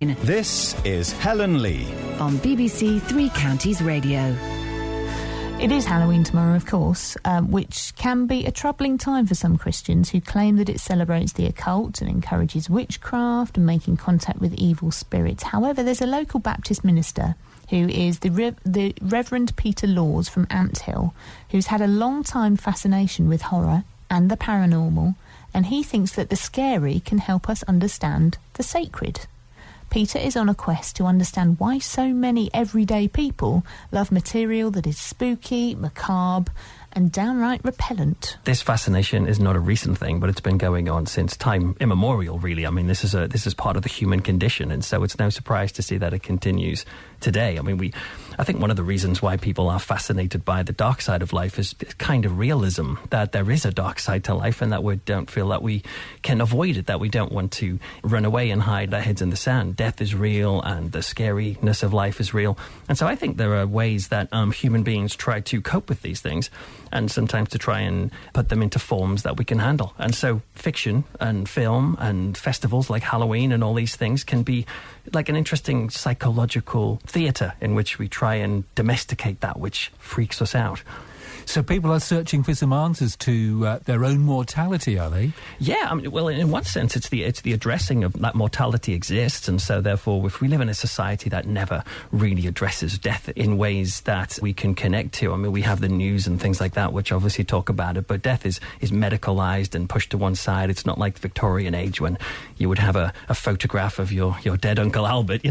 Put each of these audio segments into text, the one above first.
This is Helen Lee on BBC Three Counties Radio. It is Halloween tomorrow, of course, which can be a troubling time for some Christians who claim that it celebrates the occult and encourages witchcraft and making contact with evil spirits. However, there's a local Baptist minister who is the Reverend Peter Laws from Ant Hill, who's had a long-time fascination with horror and the paranormal, and he thinks that the scary can help us understand the sacred. Peter is on a quest to understand why so many everyday people love material that is spooky, macabre, and downright repellent. This fascination is not a recent thing, but it's been going on since time immemorial, really. I mean, this is part of the human condition, and so it's no surprise to see that it continues today. I mean, I think one of the reasons why people are fascinated by the dark side of life is kind of realism, that there is a dark side to life and that we don't feel that we can avoid it, that we don't want to run away and hide our heads in the sand. Death is real and the scariness of life is real. And so I think there are ways that human beings try to cope with these things, and sometimes to try and put them into forms that we can handle. And so fiction and film and festivals like Halloween and all these things can be like an interesting psychological theatre in which we try and domesticate that which freaks us out. So people are searching for some answers to their own mortality, are they? Yeah, I mean, well, in one sense, it's the addressing of that mortality exists, and so therefore, if we live in a society that never really addresses death in ways that we can connect to, I mean, we have the news and things like that, which obviously talk about it, but death is medicalized and pushed to one side. It's not like the Victorian age when you would have a photograph of your dead Uncle Albert,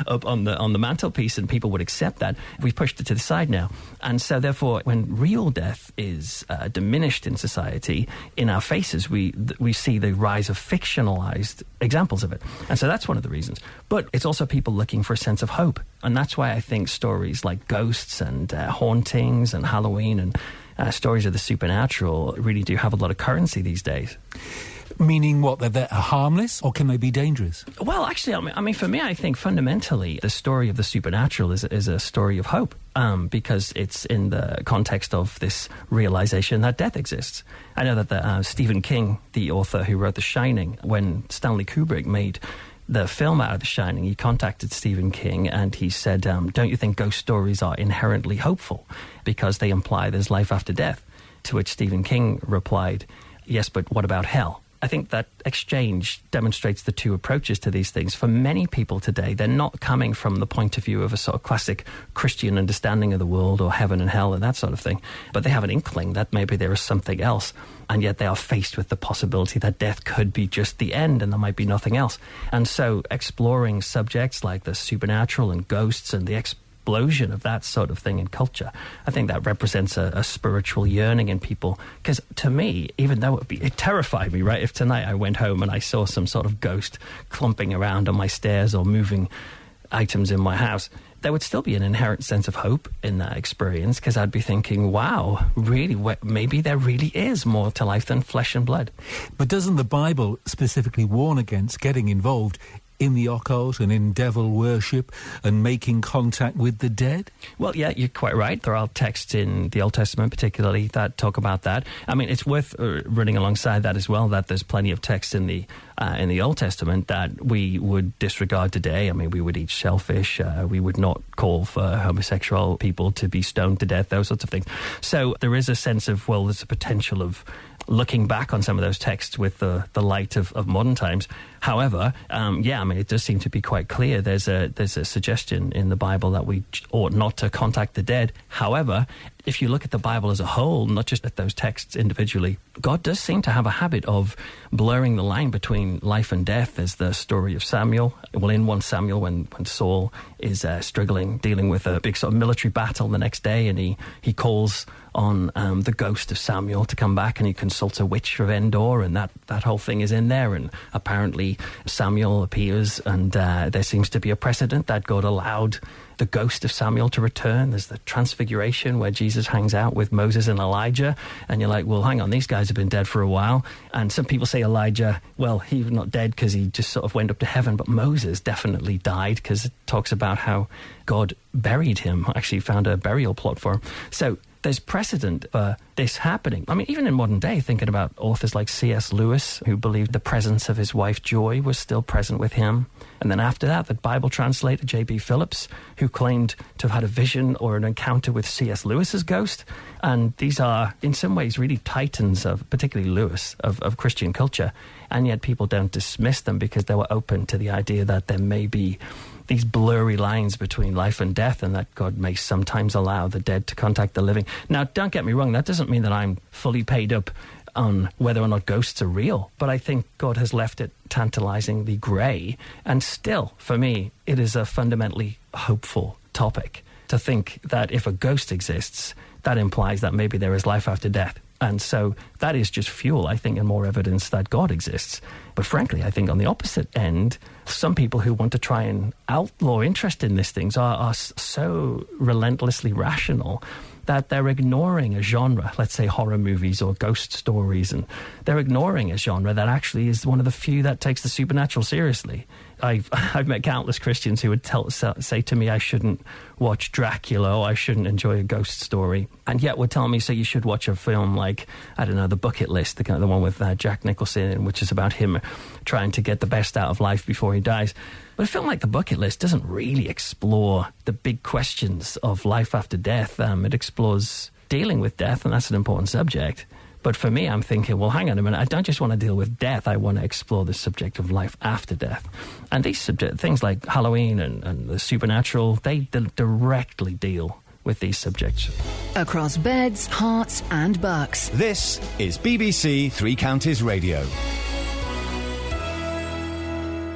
up on the mantelpiece, and people would accept that. We've pushed it to the side now, and so therefore, when real death is diminished in society, in our faces, we see the rise of fictionalized examples of it. And so that's one of the reasons. But it's also people looking for a sense of hope. And that's why I think stories like ghosts and hauntings and Halloween and stories of the supernatural really do have a lot of currency these days. Meaning what? That they're harmless, or can they be dangerous? Well, actually, I mean, for me, I think fundamentally the story of the supernatural is a story of hope, because it's in the context of this realization that death exists. I know that Stephen King, the author who wrote The Shining, when Stanley Kubrick made the film out of The Shining, he contacted Stephen King and he said, don't you think ghost stories are inherently hopeful because they imply there's life after death? To which Stephen King replied, yes, but what about hell? I think that exchange demonstrates the two approaches to these things. For many people today, they're not coming from the point of view of a sort of classic Christian understanding of the world or heaven and hell and that sort of thing, but they have an inkling that maybe there is something else, and yet they are faced with the possibility that death could be just the end and there might be nothing else. And so exploring subjects like the supernatural and ghosts and the explosion of that sort of thing in culture, I think that represents a spiritual yearning in people. Because to me, even though it terrified me, right, if tonight I went home and I saw some sort of ghost clumping around on my stairs or moving items in my house, there would still be an inherent sense of hope in that experience, because I'd be thinking, wow, really, maybe there really is more to life than flesh and blood. But doesn't the Bible specifically warn against getting involved in the occult and in devil worship and making contact with the dead? Well, yeah, you're quite right. There are texts in the Old Testament particularly that talk about that. I mean, it's worth running alongside that as well, that there's plenty of texts in the Old Testament that we would disregard today. I mean, we would eat shellfish, we would not call for homosexual people to be stoned to death, those sorts of things. So there is a sense of, well, there's a potential of looking back on some of those texts with the light of modern times. However, I mean, it does seem to be quite clear. There's a suggestion in the Bible that we ought not to contact the dead. However, if you look at the Bible as a whole, not just at those texts individually, God does seem to have a habit of blurring the line between life and death. There's the story of Samuel. Well, in 1 Samuel, when Saul is struggling, dealing with a big sort of military battle the next day, and he calls on the ghost of Samuel to come back, and he consults a witch of Endor, and that whole thing is in there. And apparently Samuel appears, and there seems to be a precedent that God allowed the ghost of Samuel to return. There's the Transfiguration where Jesus hangs out with Moses and Elijah, and you're like, well, hang on, these guys have been dead for a while. And some people say Elijah, well, he was not dead because he just sort of went up to heaven, but Moses definitely died, because it talks about how God buried him, actually found a burial plot for him. So there's precedent for this happening. I mean, even in modern day, thinking about authors like C.S. Lewis, who believed the presence of his wife Joy was still present with him. And then after that, the Bible translator J.B. Phillips, who claimed to have had a vision or an encounter with C.S. Lewis's ghost. And these are, in some ways, really titans of, particularly Lewis, of Christian culture. And yet people don't dismiss them because they were open to the idea that there may be these blurry lines between life and death, and that God may sometimes allow the dead to contact the living. Now, don't get me wrong, that doesn't mean that I'm fully paid up on whether or not ghosts are real, but I think God has left it tantalizingly grey, and still, for me, it is a fundamentally hopeful topic to think that if a ghost exists, that implies that maybe there is life after death. And so that is just fuel, I think, and more evidence that God exists. But frankly, I think on the opposite end, some people who want to try and outlaw interest in these things are so relentlessly rational that they're ignoring a genre, let's say horror movies or ghost stories, and they're ignoring a genre that actually is one of the few that takes the supernatural seriously. I've met countless Christians who would say to me I shouldn't watch Dracula or I shouldn't enjoy a ghost story, and yet would tell me, so you should watch a film like, I don't know, The Bucket List, the one with Jack Nicholson in, which is about him trying to get the best out of life before he dies. But a film like The Bucket List doesn't really explore the big questions of life after death. It explores dealing with death, and that's an important subject. But for me, I'm thinking, well, hang on a minute, I don't just want to deal with death, I want to explore the subject of life after death. And these things like Halloween and the supernatural, they directly deal with these subjects. Across beds, hearts and bucks. This is BBC Three Counties Radio.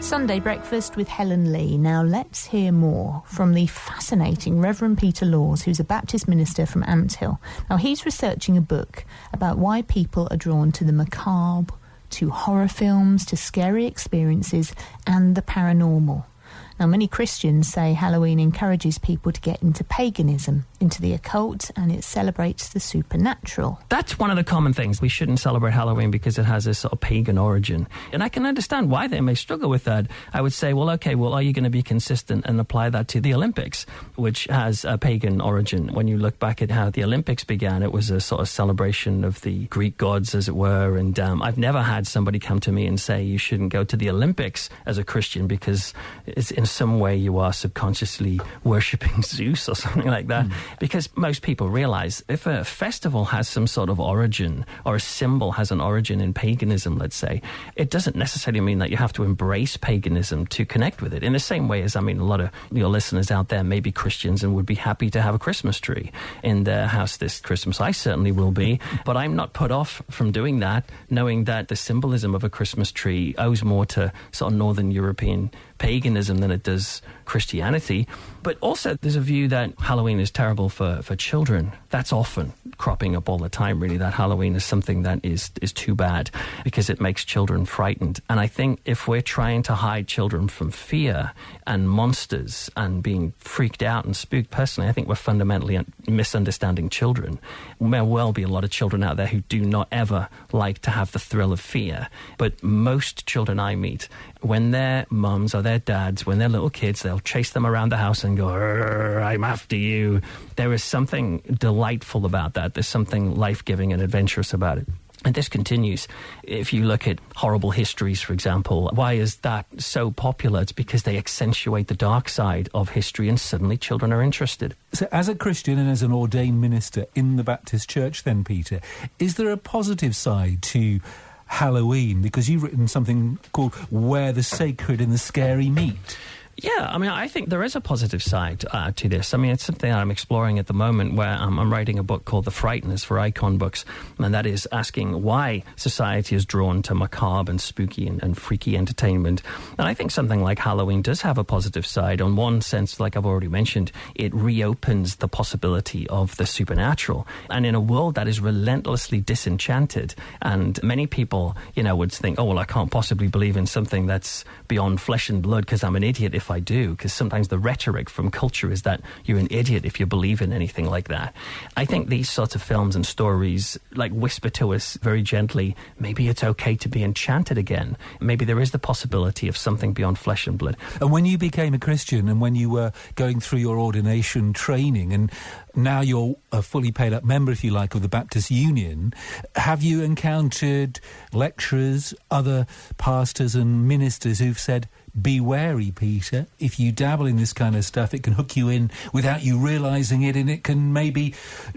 Sunday Breakfast with Helen Lee. Now let's hear more from the fascinating Rev Peter Laws, who's a Baptist minister from Ampthill. Now he's researching a book about why people are drawn to the macabre, to horror films, to scary experiences and the paranormal. Now, many Christians say Halloween encourages people to get into paganism, into the occult, and it celebrates the supernatural. That's one of the common things. We shouldn't celebrate Halloween because it has this sort of pagan origin. And I can understand why they may struggle with that. I would say, well, okay, well, are you going to be consistent and apply that to the Olympics, which has a pagan origin? When you look back at how the Olympics began, it was a sort of celebration of the Greek gods, as it were. And I've never had somebody come to me and say you shouldn't go to the Olympics as a Christian because it's in some way you are subconsciously worshipping Zeus or something like that. Because most people realize if a festival has some sort of origin, or a symbol has an origin in paganism, let's say, it doesn't necessarily mean that you have to embrace paganism to connect with it. In the same way as, a lot of your listeners out there may be Christians and would be happy to have a Christmas tree in their house this Christmas. I certainly will be, but I'm not put off from doing that, knowing that the symbolism of a Christmas tree owes more to sort of Northern European paganism than it does Christianity. But also there's a view that Halloween is terrible for children. That's often cropping up all the time, really, that Halloween is something that is too bad because it makes children frightened. And I think if we're trying to hide children from fear and monsters and being freaked out and spooked, personally, I think we're fundamentally misunderstanding children. There may well be a lot of children out there who do not ever like to have the thrill of fear. But most children I meet, when their mums or their dads, when they're little kids, they'll chase them around the house and go, I'm after you. There is something delightful about that. There's something life-giving and adventurous about it. And this continues. If you look at horrible histories, for example, why is that so popular? It's because they accentuate the dark side of history and suddenly children are interested. So as a Christian and as an ordained minister in the Baptist Church then, Peter, is there a positive side to Halloween? Because you've written something called Where the Sacred and the Scary Meet. Yeah, I think there is a positive side to this. It's something I'm exploring at the moment where I'm writing a book called The Frighteners for Icon Books, and that is asking why society is drawn to macabre and spooky and freaky entertainment. And I think something like Halloween does have a positive side. On one sense, like I've already mentioned, it reopens the possibility of the supernatural. And in a world that is relentlessly disenchanted, and many people, would think, oh, well, I can't possibly believe in something that's beyond flesh and blood because I'm an idiot if if I do, because sometimes the rhetoric from culture is that you're an idiot if you believe in anything like that. I think these sorts of films and stories like whisper to us very gently, maybe it's okay to be enchanted again. Maybe there is the possibility of something beyond flesh and blood. And when you became a Christian and when you were going through your ordination training, and now you're a fully paid up member, if you like, of the Baptist Union, have you encountered lecturers, other pastors and ministers who've said, be wary, Peter, if you dabble in this kind of stuff, it can hook you in without you realising it, and it can maybe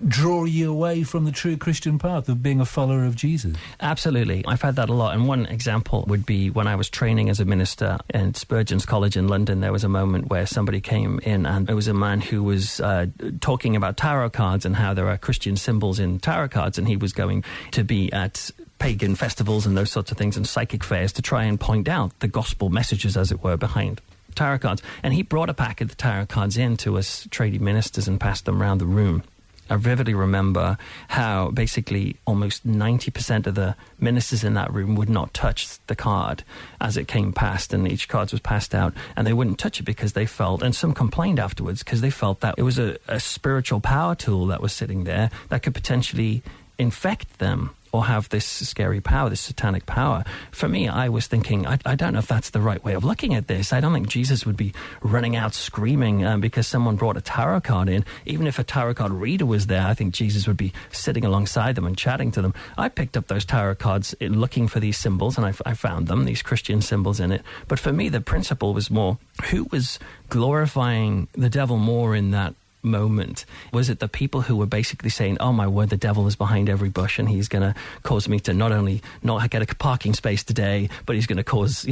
draw you away from the true Christian path of being a follower of Jesus? Absolutely. I've had that a lot. And one example would be when I was training as a minister in Spurgeon's College in London, there was a moment where somebody came in, and it was a man who was talking about tarot cards and how there are Christian symbols in tarot cards, and he was going to be at pagan festivals and those sorts of things and psychic fairs to try and point out the gospel messages, as it were, behind tarot cards. And he brought a pack of the tarot cards in to us tradie ministers and passed them around the room. I vividly remember how basically almost 90% of the ministers in that room would not touch the card as it came past, and each card was passed out, and they wouldn't touch it because they felt, and some complained afterwards, because they felt that it was a spiritual power tool that was sitting there that could potentially infect them or have this scary power, this satanic power. For me, I was thinking, I don't know if that's the right way of looking at this. I don't think Jesus would be running out screaming because someone brought a tarot card in. Even if a tarot card reader was there, I think Jesus would be sitting alongside them and chatting to them. I picked up those tarot cards looking for these symbols, and I found them, these Christian symbols in it. But for me, the principle was more, who was glorifying the devil more in that moment? Was it the people who were basically saying, oh my word, the devil is behind every bush and he's going to cause me to not only not get a parking space today, but he's going to cause,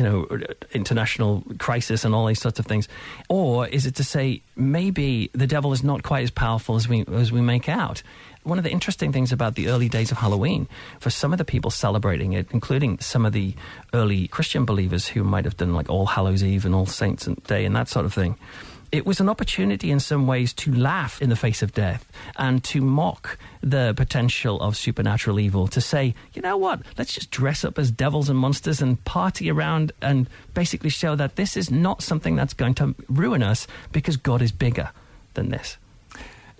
international crisis and all these sorts of things? Or is it to say maybe the devil is not quite as powerful as we make out? One of the interesting things about the early days of Halloween, for some of the people celebrating it, including some of the early Christian believers who might have done like All Hallows Eve and All Saints Day and that sort of thing, it was an opportunity in some ways to laugh in the face of death and to mock the potential of supernatural evil, to say, you know what, let's just dress up as devils and monsters and party around and basically show that this is not something that's going to ruin us because God is bigger than this.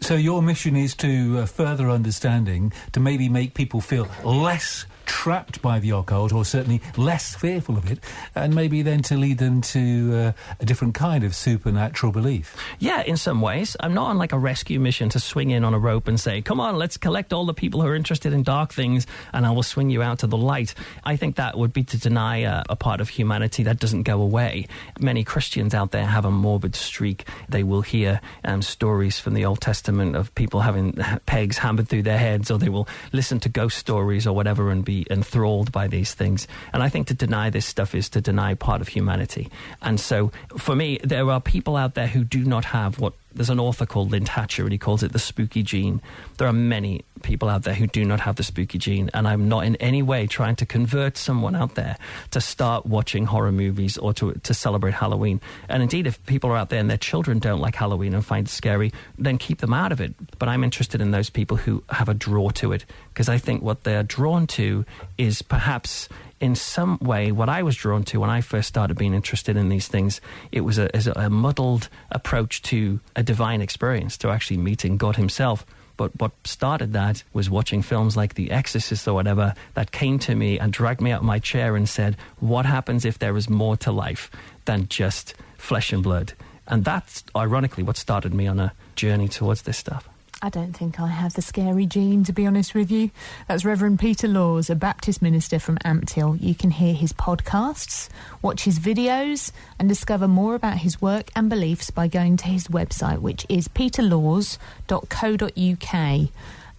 So your mission is to further understanding, to maybe make people feel less trapped by the occult, or certainly less fearful of it, and maybe then to lead them to a different kind of supernatural belief. Yeah, in some ways. I'm not on like a rescue mission to swing in on a rope and say, come on, let's collect all the people who are interested in dark things and I will swing you out to the light. I think that would be to deny a part of humanity that doesn't go away. Many Christians out there have a morbid streak. They will hear stories from the Old Testament of people having pegs hammered through their heads, or they will listen to ghost stories or whatever and be enthralled by these things. And I think to deny this stuff is to deny part of humanity. And so for me, there are people out there who do not have what, there's an author called Lind Hatcher and he calls it the spooky gene. There are many people out there who do not have the spooky gene, and I'm not in any way trying to convert someone out there to start watching horror movies or to celebrate Halloween. And indeed, if people are out there and their children don't like Halloween and find it scary, then keep them out of it. But I'm interested in those people who have a draw to it, because I think what they're drawn to is perhaps in some way what I was drawn to when I first started being interested in these things. It was a muddled approach to a divine experience, to actually meeting God himself. But what started that was watching films like The Exorcist or whatever that came to me and dragged me out of my chair and said, what happens if there is more to life than just flesh and blood? And that's ironically what started me on a journey towards this stuff. I don't think I have the scary gene, to be honest with you. That's Rev Peter Laws, a Baptist minister from Ampthill. You can hear his podcasts, watch his videos, and discover more about his work and beliefs by going to his website, which is peterlaws.co.uk.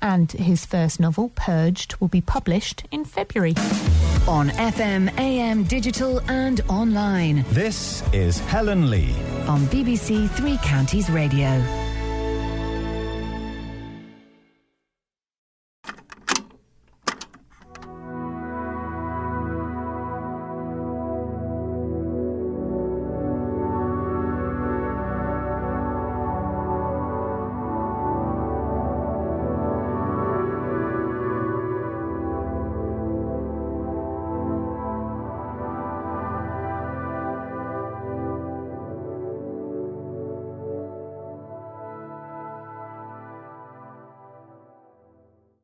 And his first novel, Purged, will be published in February. On FM, AM, digital and online. This is Helen Lee on BBC Three Counties Radio.